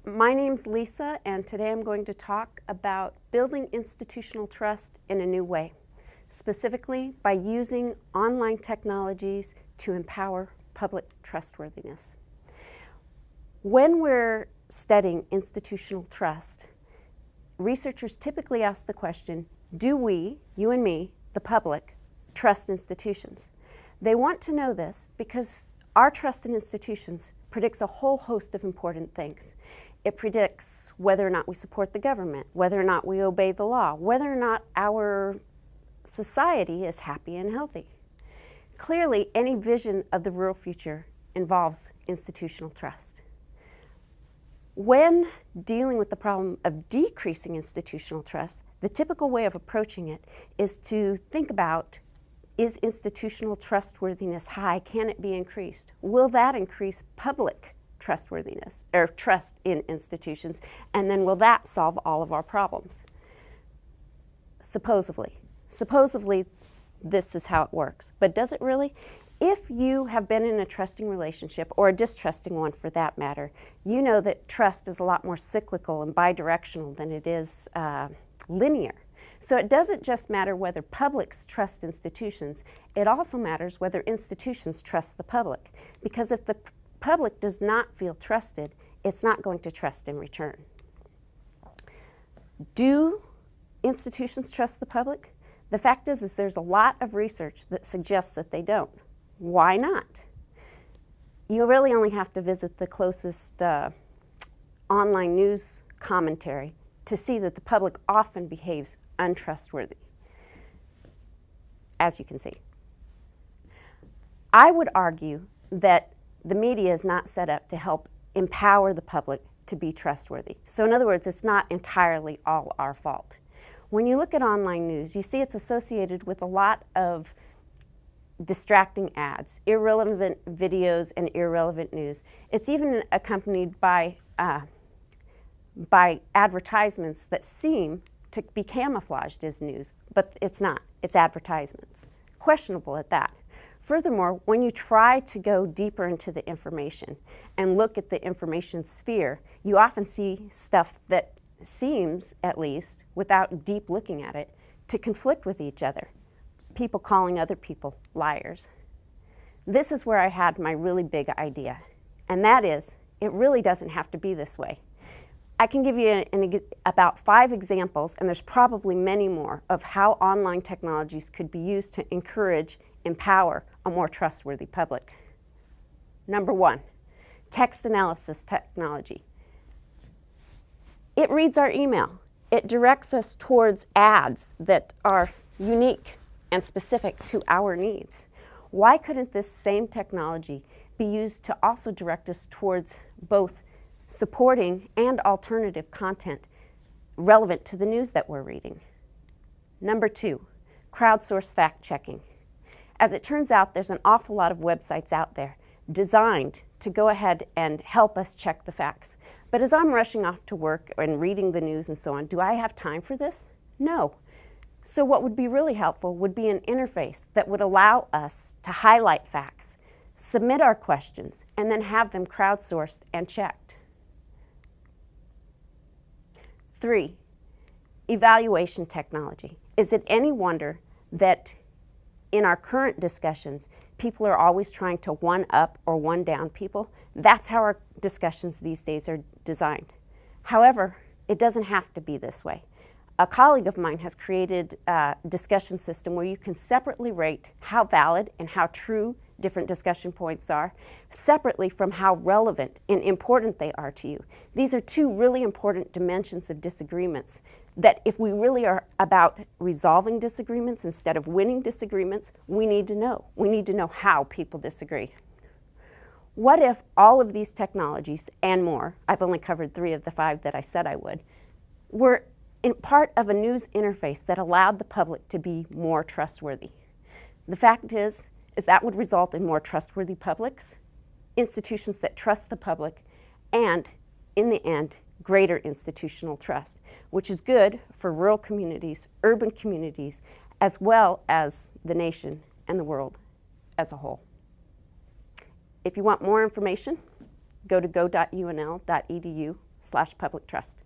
My name's Lisa, and today I'm going to talk about building institutional trust in a new way, specifically by using online technologies to empower public trustworthiness. When we're studying institutional trust, researchers typically ask the question, do we, you and me, the public, trust institutions? They want to know this because our trust in institutions predicts a whole host of important things. It predicts whether or not we support the government, whether or not we obey the law, whether or not our society is happy and healthy. Clearly, any vision of the rural future involves institutional trust. When dealing with the problem of decreasing institutional trust, the typical way of approaching it is to think about, is institutional trustworthiness high? Can it be increased? Will that increase public trustworthiness or trust in institutions? And then will that solve all of our problems? Supposedly. Supposedly, this is how it works. But does it really? If you have been in a trusting relationship, or a distrusting one for that matter, you know that trust is a lot more cyclical and bidirectional than it is linear. So it doesn't just matter whether publics trust institutions, it also matters whether institutions trust the public. Because if the public does not feel trusted, it's not going to trust in return. Do institutions trust the public? The fact is there's a lot of research that suggests that they don't. Why not? You really only have to visit the closest online news commentary to see that the public often behaves untrustworthy, as you can see. I would argue that the media is not set up to help empower the public to be trustworthy. So in other words, it's not entirely all our fault. When you look at online news, you see it's associated with a lot of distracting ads, irrelevant videos, and irrelevant news. It's even accompanied by advertisements that seem to be camouflaged as news, but it's not. It's advertisements. Questionable at that. Furthermore, when you try to go deeper into the information and look at the information sphere, you often see stuff that seems, at least, without deep looking at it, to conflict with each other. People calling other people liars. This is where I had my really big idea, and that is, it really doesn't have to be this way. I can give you about 5 examples, and there's probably many more, of how online technologies could be used to encourage, empower a more trustworthy public. Number 1, text analysis technology. It reads our email. It directs us towards ads that are unique and specific to our needs. Why couldn't this same technology be used to also direct us towards both supporting and alternative content relevant to the news that we're reading? Number 2, crowdsourced fact-checking. As it turns out, there's an awful lot of websites out there designed to go ahead and help us check the facts. But as I'm rushing off to work and reading the news and so on, do I have time for this? No. So what would be really helpful would be an interface that would allow us to highlight facts, submit our questions, and then have them crowdsourced and checked. 3, evaluation technology. Is it any wonder that in our current discussions, people are always trying to one-up or one-down people? That's how our discussions these days are designed. However, it doesn't have to be this way. A colleague of mine has created a discussion system where you can separately rate how valid and how true different discussion points are, separately from how relevant and important they are to you. These are 2 really important dimensions of disagreements that if we really are about resolving disagreements instead of winning disagreements, we need to know. We need to know how people disagree. What if all of these technologies and more, I've only covered 3 of the 5 that I said I would, were in part of a news interface that allowed the public to be more trustworthy? The fact is that would result in more trustworthy publics, institutions that trust the public, and in the end, greater institutional trust, which is good for rural communities, urban communities, as well as the nation and the world as a whole. If you want more information, go to go.unl.edu 2020/public trust.